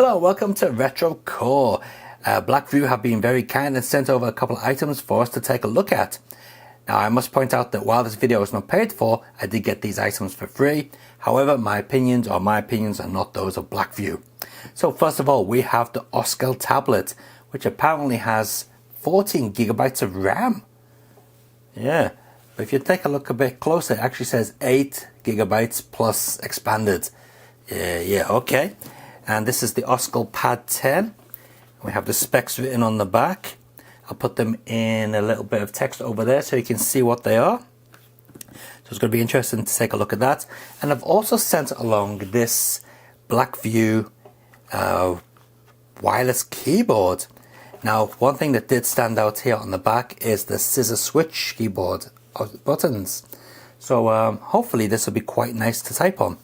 Hello, welcome to Retro Core. Blackview have been very kind and sent over a couple of items for us to take a look at. Now I must point out that while this video is not paid for, I did get these items for free. However, my opinions are not those of Blackview. So first of all, we have the Oscal tablet, which apparently has 14 gigabytes of RAM. Yeah, but if you take a look a bit closer, it actually says 8 gigabytes plus expanded. Yeah, okay. And this is the Oscal Pad 10. We have the specs written on the back. I'll put them in a little bit of text over there so you can see what they are. So it's going to be interesting to take a look at that. And I've also sent along this Blackview wireless keyboard. Now, one thing that did stand out here on the back is the scissor switch keyboard of buttons. So hopefully this will be quite nice to type on.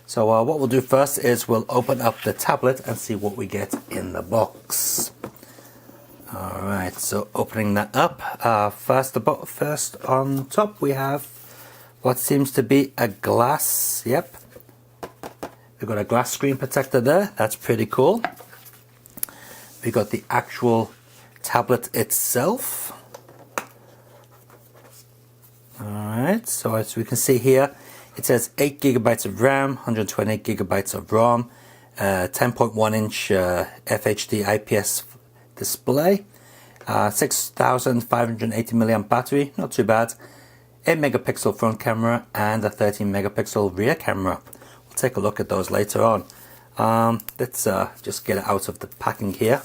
So what we'll do first is we'll open up the tablet and see what we get in the box. Alright, so opening that up, first on top we have what seems to be a glass, yep. We've got a glass screen protector there, that's pretty cool. We got the actual tablet itself. Alright, so as we can see here, it says 8 gigabytes of RAM, 128 gigabytes of ROM, 10.1 inch FHD IPS display, 6580 milliamp battery, not too bad, 8 megapixel front camera and a 13 megapixel rear camera. We'll take a look at those later on. Let's just get it out of the packing here.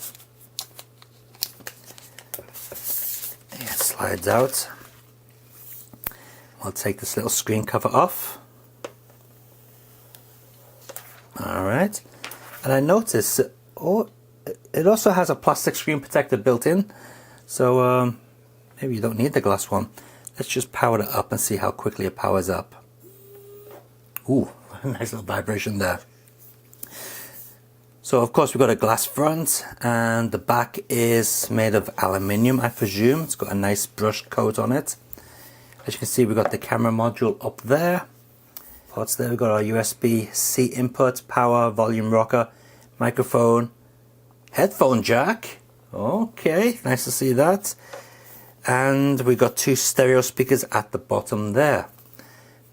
It slides out. I'll take this little screen cover off. Alright, and I notice it also has a plastic screen protector built in, so maybe you don't need the glass one. Let's just power it up and see how quickly it powers up. Ooh, nice little vibration there. So of course we've got a glass front, and the back is made of aluminium, I presume. It's got a nice brushed coat on it. As you can see, we've got the camera module up there. Ports there, we've got our USB-C input, power, volume rocker, microphone, headphone jack. Okay, nice to see that. And we've got 2 stereo speakers at the bottom there.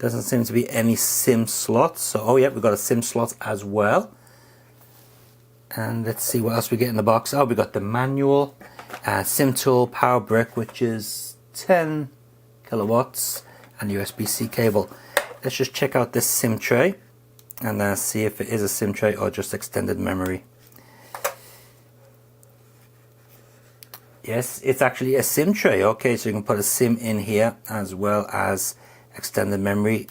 Doesn't seem to be any SIM slots. So, oh yeah, we've got a SIM slot as well. And let's see what else we get in the box. Oh, we got the manual, SIM tool, power brick, which is 10 kilowatts, and USB-C cable. Let's just check out this SIM tray and see if it is a SIM tray or just extended memory. Yes, it's actually a SIM tray. Okay, so you can put a SIM in here as well as extended memory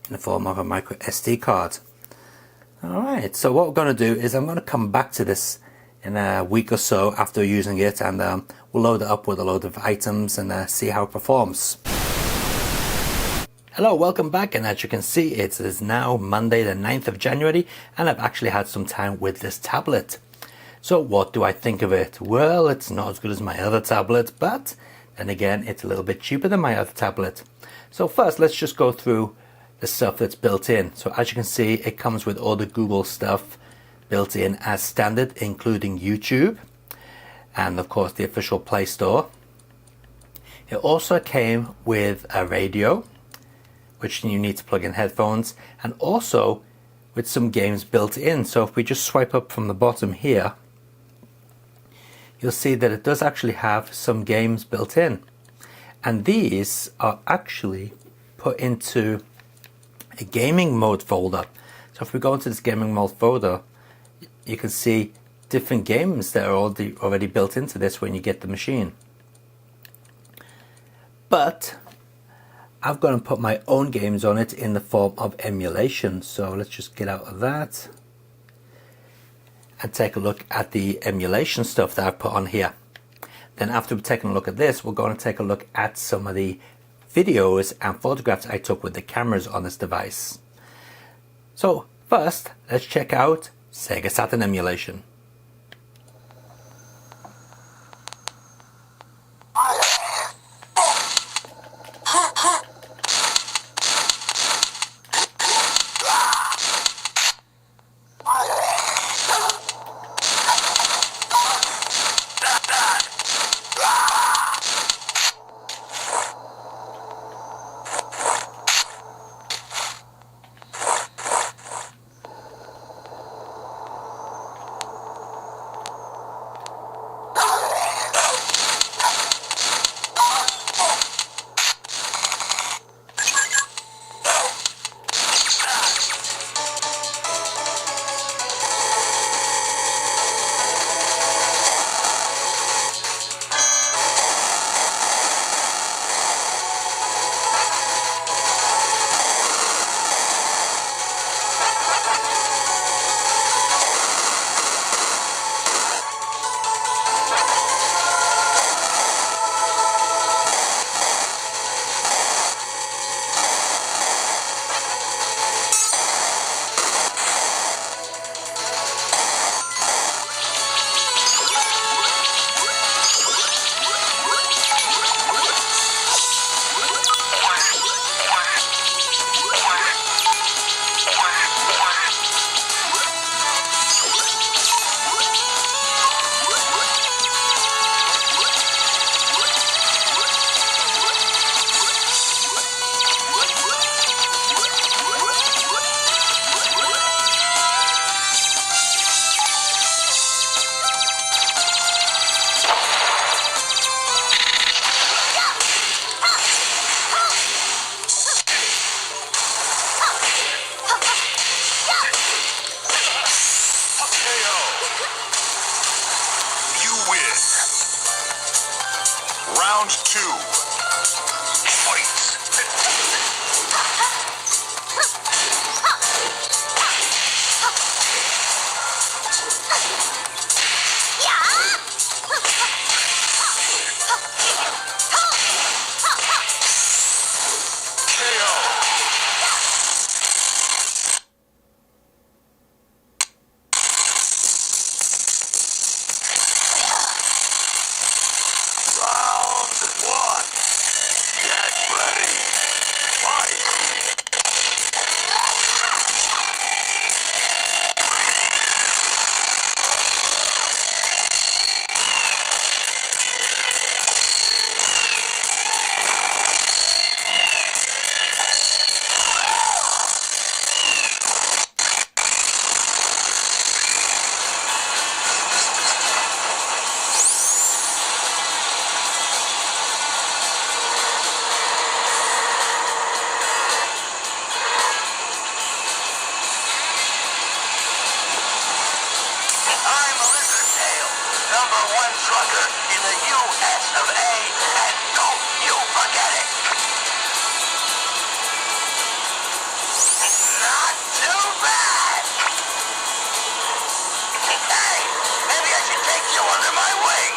in the form of a micro SD card. Alright, so what we're going to do is I'm going to come back to this in a week or so after using it, and we'll load it up with a load of items and see how it performs. Hello, welcome back, and as you can see, it is now Monday the 9th of January, and I've actually had some time with this tablet. So what do I think of it? Well, it's not as good as my other tablet, but then again, it's a little bit cheaper than my other tablet. So first, let's just go through the stuff that's built in. So as you can see, it comes with all the Google stuff built in as standard, including YouTube, and of course the official Play Store. It also came with a radio, which you need to plug in headphones, and also with some games built in. So if we just swipe up from the bottom here, you'll see that it does actually have some games built in, and these are actually put into a gaming mode folder. So if we go into this gaming mode folder, you can see different games that are already built into this when you get the machine. But I've gone and put my own games on it in the form of emulation. So let's just get out of that and take a look at the emulation stuff that I've put on here. Then after we've taken a look at this, we're going to take a look at some of the videos and photographs I took with the cameras on this device. So first, let's check out Sega Saturn emulation. You win. Round 2. Fight. #1 trucker in the US of A, and don't you forget it! Not too bad! Hey, maybe I should take you under my wing!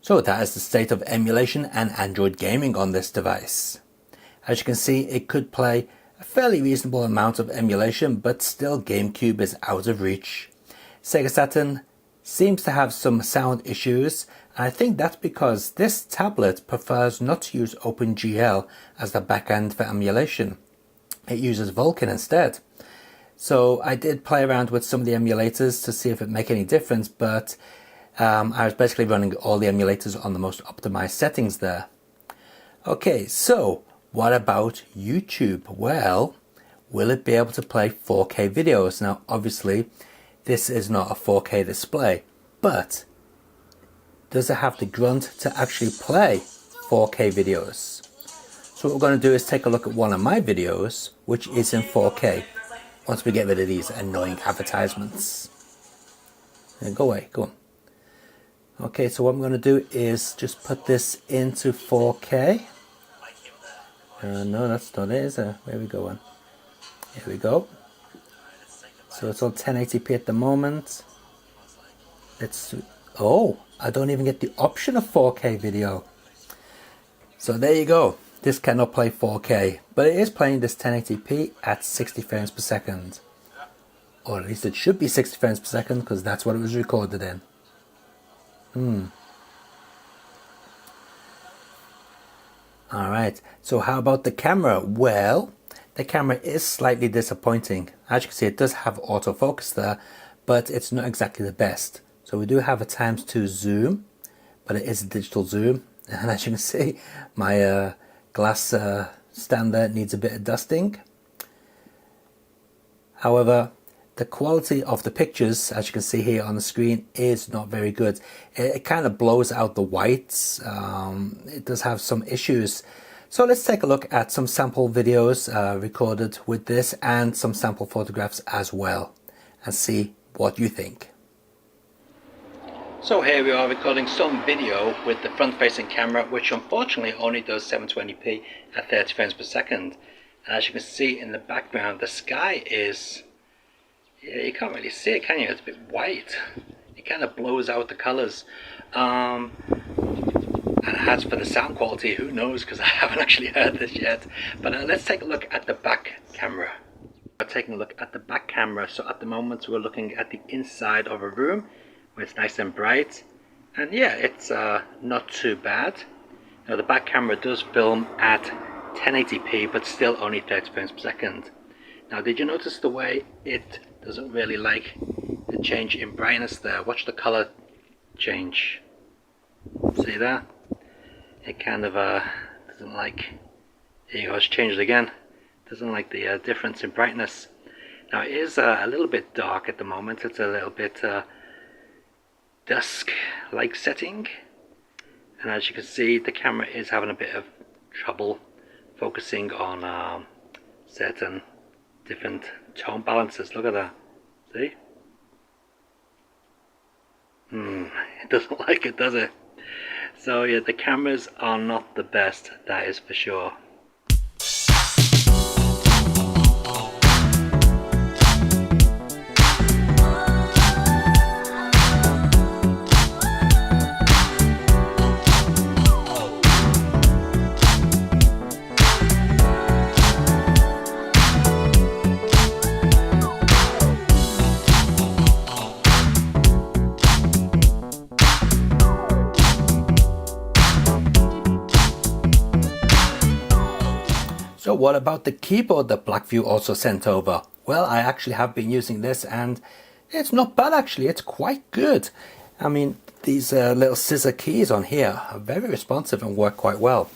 So that is the state of emulation and Android gaming on this device. As you can see, it could play a fairly reasonable amount of emulation, but still GameCube is out of reach. Sega Saturn seems to have some sound issues, and I think that's because this tablet prefers not to use OpenGL as the backend for emulation. It uses Vulkan instead. So I did play around with some of the emulators to see if it make any difference, but I was basically running all the emulators on the most optimized settings there. Okay, so what about YouTube? Well, will it be able to play 4K videos? Now, obviously, this is not a 4K display, but does it have the grunt to actually play 4K videos? So what we're going to do is take a look at one of my videos, which is in 4K, once we get rid of these annoying advertisements. Go away, go on. Okay, so what I'm going to do is just put this into 4K. No, that's not it, is it? Where are we going? Here we go. So it's on 1080p at the moment. Oh, I don't even get the option of 4K video. So there you go. This cannot play 4K, but it is playing this 1080p at 60 frames per second. Or at least it should be 60 frames per second, because that's what it was recorded in. Alright, so how about the camera? Well, the camera is slightly disappointing. As you can see, it does have autofocus there, but it's not exactly the best. So we do have a ×2 zoom, but it is a digital zoom. And as you can see, my glass stand there needs a bit of dusting. However, the quality of the pictures, as you can see here on the screen, is not very good. It kind of blows out the whites. It does have some issues. So let's take a look at some sample videos recorded with this and some sample photographs as well, and see what you think. So here we are recording some video with the front-facing camera, which unfortunately only does 720p at 30 frames per second. And as you can see in the background, the sky is... yeah, you can't really see it, can you? It's a bit white. It kind of blows out the colors. And as for the sound quality, who knows, because I haven't actually heard this yet. But let's take a look at the back camera. We're taking a look at the back camera. So at the moment we're looking at the inside of a room where it's nice and bright. And yeah, it's not too bad. Now the back camera does film at 1080p, but still only 30 frames per second. Now, did you notice the way it doesn't really like the change in brightness there? Watch the color change. See that? It kind of doesn't like. Here you go, it's changed again. Doesn't like the difference in brightness. Now it is a little bit dark at the moment. It's a little bit dusk-like setting, and as you can see, the camera is having a bit of trouble focusing on certain different tone balances. Look at that. See? It doesn't like it, does it? So yeah, the cameras are not the best, that is for sure. So what about the keyboard that Blackview also sent over? Well, I actually have been using this and it's not bad actually, it's quite good. I mean, these little scissor keys on here are very responsive and work quite well.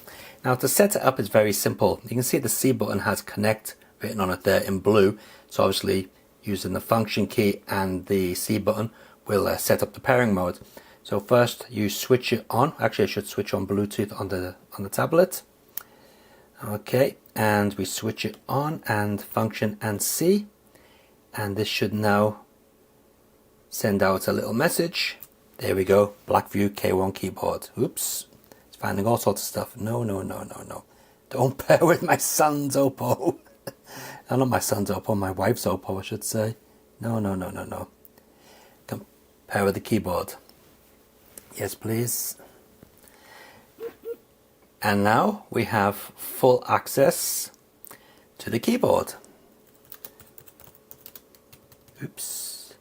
Now to set it up is very simple. You can see the C button has connect written on it there in blue. So obviously using the function key and the C button will set up the pairing mode. So first you switch it on. Actually I should switch on Bluetooth on the tablet. Okay, and we switch it on and function and C, and this should now send out a little message. There we go, Blackview K1 keyboard. Oops, it's finding all sorts of stuff. No, don't pair with my son's Oppo. No, not my son's Oppo, my wife's Oppo I should say. No. Come pair with the keyboard. Yes please. And now we have full access to the keyboard. Oops.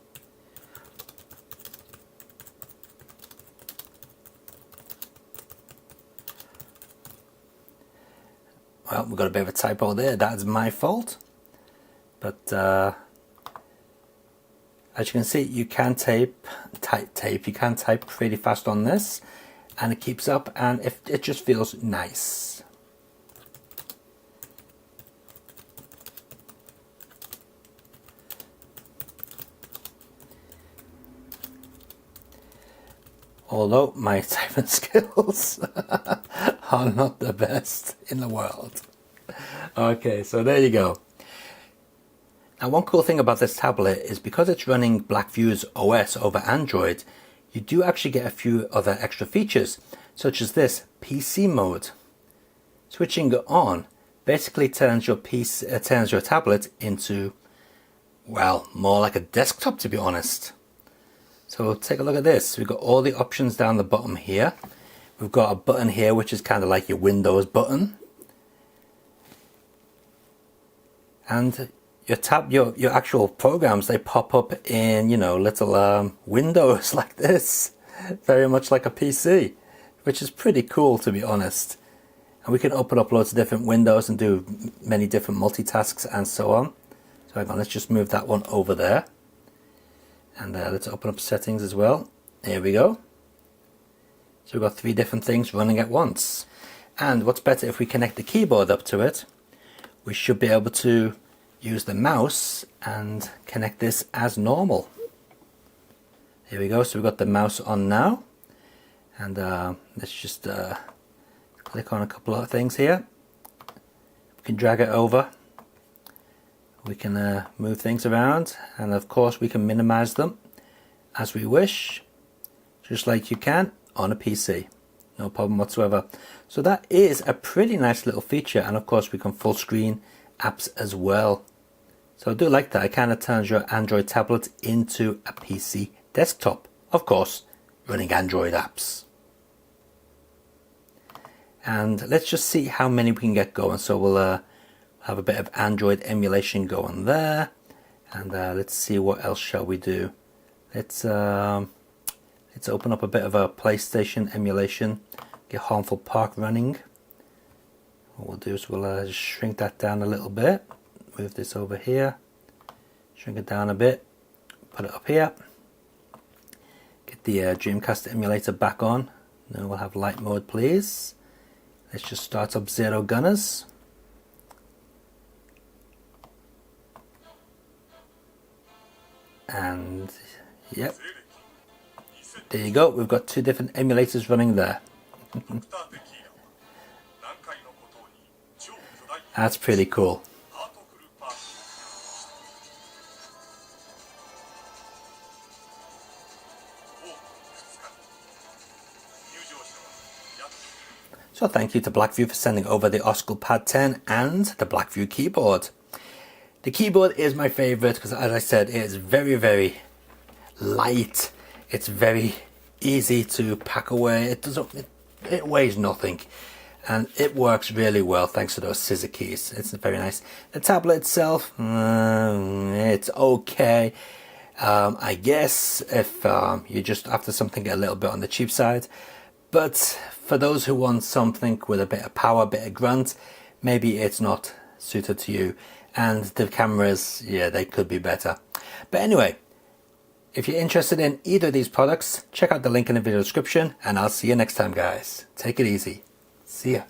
Well, we've got a bit of a typo there. That's my fault. But as you can see, you can type. You can type pretty fast on this. And it keeps up, and it just feels nice. Although my typing skills are not the best in the world. Okay, so there you go. Now one cool thing about this tablet is because it's running Blackview's OS over Android, you do actually get a few other extra features, such as this PC mode. Switching it on basically turns your tablet into, well, more like a desktop, to be honest. So take a look at this. We've got all the options down the bottom here. We've got a button here which is kind of like your Windows button, and your actual programs, they pop up in, you know, little windows like this, very much like a PC, which is pretty cool, to be honest. And we can open up loads of different windows and do many different multitasks and so on. So hang on, let's just move that one over there, and let's open up settings as well. There we go. So we've got 3 different things running at once. And what's better, if we connect the keyboard up to it, we should be able to use the mouse and connect this as normal. Here we go, so we've got the mouse on now, and let's just click on a couple of things here. We can drag it over, we can move things around, and of course we can minimize them as we wish, just like you can on a PC. No problem whatsoever. So that is a pretty nice little feature, and of course we can full screen apps as well. So I do like that. It kind of turns your Android tablet into a PC desktop. Of course, running Android apps. And let's just see how many we can get going. So we'll have a bit of Android emulation going there. And let's see what else shall we do. Let's open up a bit of a PlayStation emulation. Get Harmful Park running. what we'll do is we'll just shrink that down a little bit, move this over here, shrink it down a bit, put it up here, get the Dreamcast emulator back on. Now we'll have light mode, please. Let's just start up Zero Gunners. And yep, there you go, we've got two different emulators running there. That's pretty cool. So thank you to Blackview for sending over the Oscal Pad 10 and the Blackview keyboard. The keyboard is my favorite because, as I said, it is very, very light. It's very easy to pack away. It weighs nothing, and it works really well thanks to those scissor keys. It's very nice. The tablet itself, it's okay. I guess if you're just after something a little bit on the cheap side, but for those who want something with a bit of power, a bit of grunt, maybe it's not suited to you. And the cameras, yeah, they could be better. But anyway, if you're interested in either of these products, check out the link in the video description, and I'll see you next time, guys. Take it easy. See ya.